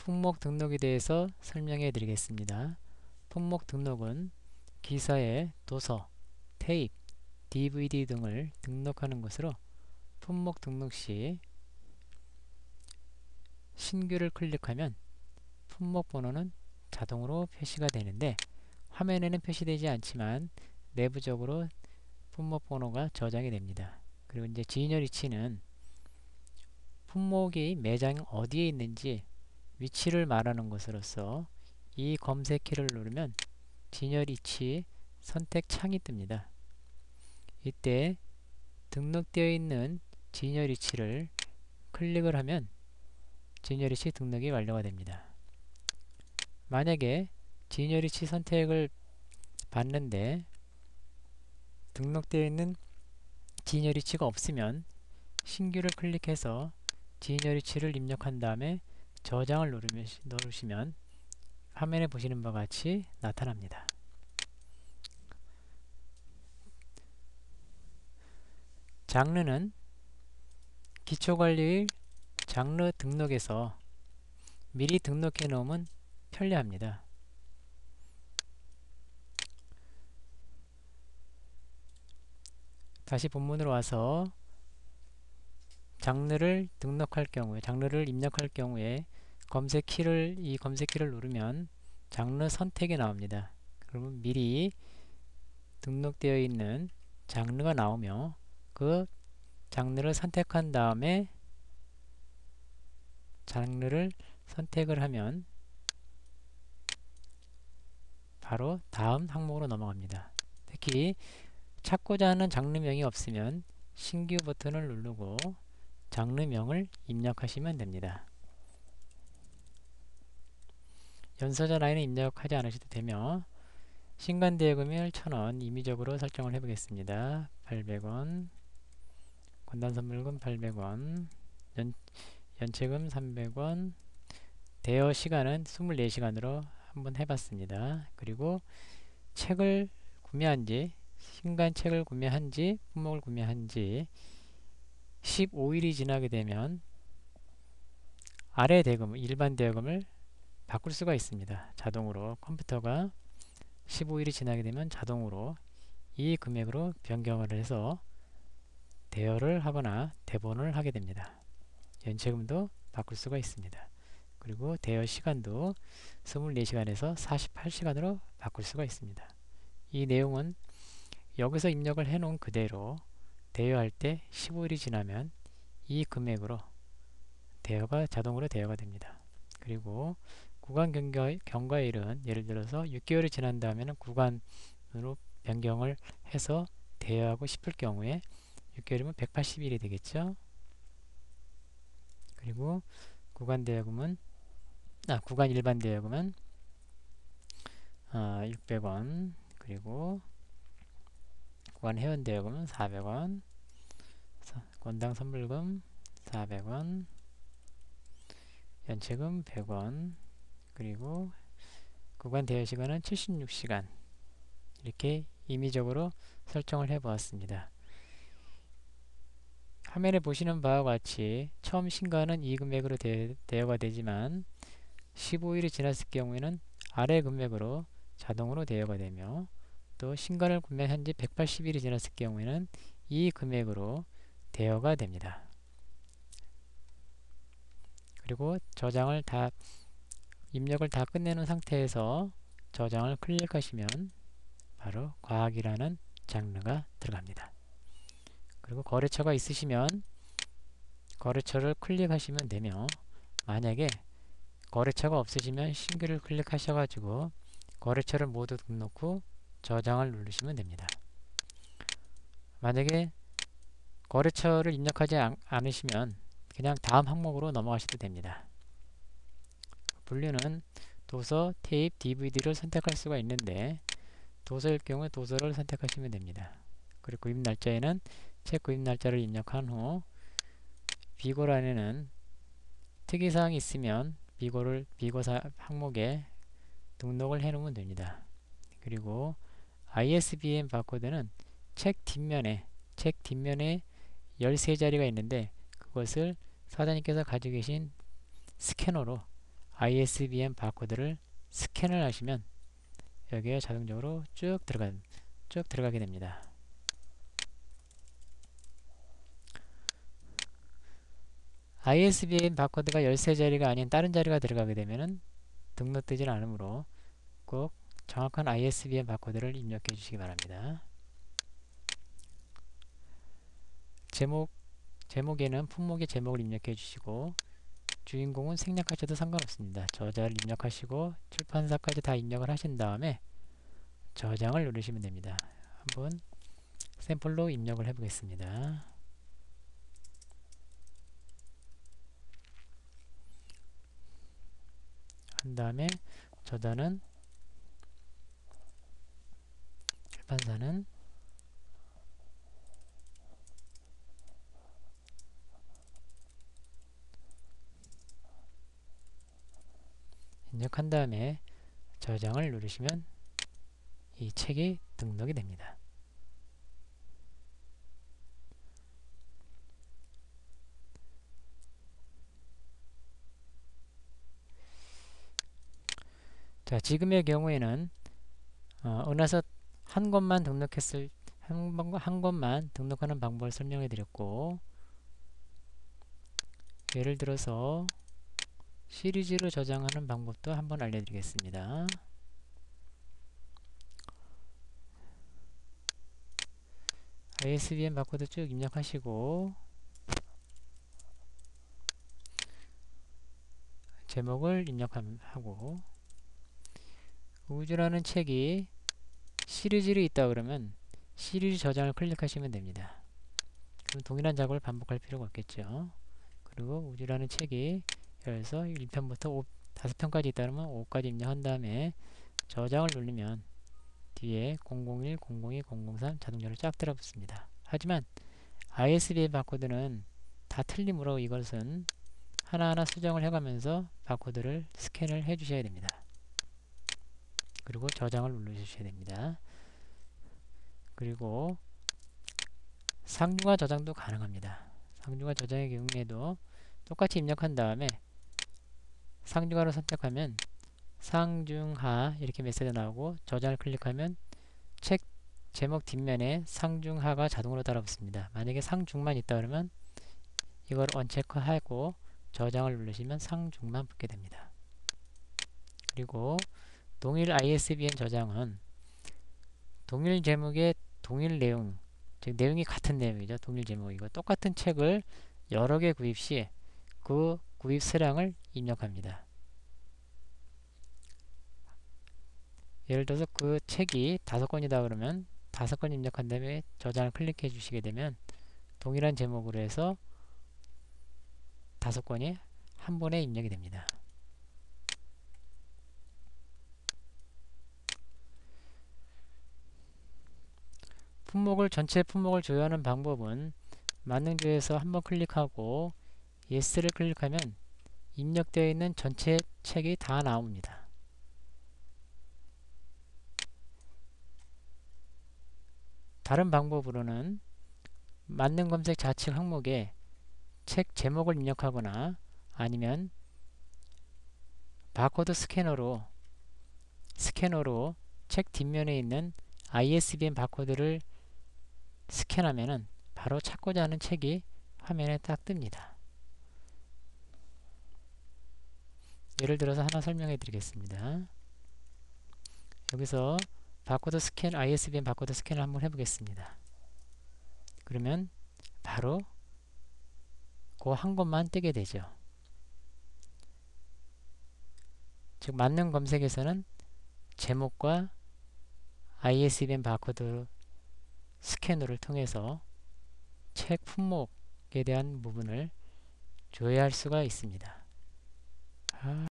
품목 등록에 대해서 설명해 드리겠습니다. 품목 등록은 기사에 도서, 테이프, DVD 등을 등록하는 것으로 품목 등록 시 신규를 클릭하면 품목 번호는 자동으로 표시가 되는데 화면에는 표시되지 않지만 내부적으로 품목 번호가 저장이 됩니다. 그리고 이제 진열위치는 품목이 매장 어디에 있는지 위치를 말하는 것으로서 이 검색키를 누르면 진열위치 선택 창이 뜹니다. 이때 등록되어 있는 진열위치를 클릭을 하면 진열위치 등록이 완료가 됩니다. 만약에 진열위치 선택을 받는데 등록되어 있는 진열위치가 없으면 신규를 클릭해서 진열위치를 입력한 다음에 저장을 누르시면 화면에 보시는 바와 같이 나타납니다. 장르는 기초관리의 장르 등록에서 미리 등록해 놓으면 편리합니다. 다시 본문으로 와서 장르를 등록할 경우에, 장르를 입력할 경우에 이 검색키를 누르면 장르 선택이 나옵니다. 그러면 미리 등록되어 있는 장르가 나오며 그 장르를 선택한 다음에 장르를 선택을 하면 바로 다음 항목으로 넘어갑니다. 특히 찾고자 하는 장르명이 없으면 신규 버튼을 누르고 장르명을 입력하시면 됩니다. 연소자 라인은 입력하지 않으셔도 되며 신간대여금일 1,000원 임의적으로 설정을 해보겠습니다. 800원, 건단선물금 800원, 연체금 300원, 대여 시간은 24시간으로 한번 해봤습니다. 그리고 책을 구매한지, 신간책을 구매한지, 품목을 구매한지 15일이 지나게 되면 아래 대금, 일반 대여금을 바꿀 수가 있습니다. 자동으로 컴퓨터가 15일이 지나게 되면 자동으로 이 금액으로 변경을 해서 대여를 하거나 대본을 하게 됩니다. 연체금도 바꿀 수가 있습니다. 그리고 대여 시간도 24시간에서 48시간으로 바꿀 수가 있습니다. 이 내용은 여기서 입력을 해 놓은 그대로 대여할 때 15일이 지나면 이 금액으로 자동으로 대여가 됩니다. 그리고 구간 경과일은 예를 들어서 6개월이 지난 다음에는 구간으로 변경을 해서 대여하고 싶을 경우에 6개월이면 180일이 되겠죠. 그리고 구간 일반 대여금은 600원, 그리고 구간 회원 대여금은 400원, 건당 선물금 400원, 연체금 100원, 그리고 구간 대여 시간은 76시간 이렇게 임의적으로 설정을 해 보았습니다. 화면에 보시는 바와 같이 처음 신고는 이 금액으로 대여가 되지만 15일이 지났을 경우에는 아래 금액으로 자동으로 대여가 되며 또 신간을 구매한 지 180일이 지났을 경우에는 이 금액으로 대여가 됩니다. 그리고 입력을 다 끝내놓은 상태에서 저장을 클릭하시면 바로 과학이라는 장르가 들어갑니다. 그리고 거래처가 있으시면 거래처를 클릭하시면 되며 만약에 거래처가 없으시면 신규를 클릭하셔가지고 거래처를 모두 등록 후 저장을 누르시면 됩니다. 만약에 거래처를 입력하지 않으시면 그냥 다음 항목으로 넘어가셔도 됩니다. 분류는 도서, 테이프, DVD를 선택할 수가 있는데 도서일 경우 도서를 선택하시면 됩니다. 그리고 구입 날짜에는 책 구입 날짜를 입력한 후 비고란에는 특이사항이 있으면 비고사 항목에 등록을 해 놓으면 됩니다. 그리고 ISBN 바코드는 책 뒷면에 13자리가 있는데 그것을 사장님께서 가지고 계신 스캐너로 ISBN 바코드를 스캔을 하시면 여기에 자동적으로 쭉 들어가게 됩니다. ISBN 바코드가 13자리가 아닌 다른 자리가 들어가게 되면은 등록되지 않으므로 꼭 정확한 ISBN 바코드를 입력해 주시기 바랍니다. 제목에는 품목의 제목을 입력해 주시고 주인공은 생략하셔도 상관없습니다. 저자를 입력하시고 출판사까지 다 입력을 하신 다음에 저장을 누르시면 됩니다. 한번 샘플로 입력을 해 보겠습니다. 한 다음에 저자는 출판사는 입력한 다음에 저장을 누르시면 이 책이 등록이 됩니다. 자, 지금의 경우에는 은하서 한 권만 등록하는 방법을 설명해 드렸고, 예를 들어서 시리즈로 저장하는 방법도 한번 알려드리겠습니다. ISBN 바코드 쭉 입력하시고 제목을 입력하고 우주라는 책이 시리즈로 있다 그러면 시리즈 저장을 클릭하시면 됩니다. 그럼 동일한 작업을 반복할 필요가 없겠죠. 그리고 우주라는 책이 그래서 1편부터 5편까지 있다 그러면 5까지 입력한 다음에 저장을 누르면 뒤에 001, 002, 003 자동차로 쫙 들어붙습니다. 하지만 ISBN 바코드는 다 틀리므로 이것은 하나하나 수정을 해가면서 바코드를 스캔을 해 주셔야 됩니다. 그리고 저장을 눌러주셔야 됩니다. 그리고 상중하 저장도 가능합니다. 상중하 저장의 경우에도 똑같이 입력한 다음에 상중하로 선택하면 상중하 이렇게 메시지가 나오고 저장을 클릭하면 책 제목 뒷면에 상중하가 자동으로 달아붙습니다. 만약에 상중만 있다 그러면 이걸 언체크하고 저장을 누르시면 상중만 붙게 됩니다. 그리고 동일 ISBN 저장은 동일 제목의 동일 내용, 즉 내용이 같은 내용이죠. 동일 제목이고 똑같은 책을 여러 개 구입 시 그 구입 수량을 입력합니다. 예를 들어서 그 책이 5권이다 그러면 5권 입력한 다음에 저장을 클릭해 주시게 되면 동일한 제목으로 해서 5권이 한 번에 입력이 됩니다. 전체 품목을 조회하는 방법은 만능조회에서 한번 클릭하고 Yes를 클릭하면 입력되어 있는 전체 책이 다 나옵니다. 다른 방법으로는 만능 검색 좌측 항목에 책 제목을 입력하거나 아니면 바코드 스캐너로 책 뒷면에 있는 ISBN 바코드를 스캔하면은 바로 찾고자 하는 책이 화면에 딱 뜹니다. 예를 들어서 하나 설명해 드리겠습니다. 여기서 바코드 스캔, ISBN 바코드 스캔을 한번 해보겠습니다. 그러면 바로 그 한 것만 뜨게 되죠. 즉 맞는 검색에서는 제목과 ISBN 바코드 스캐너를 통해서 책 품목에 대한 부분을 조회할 수가 있습니다.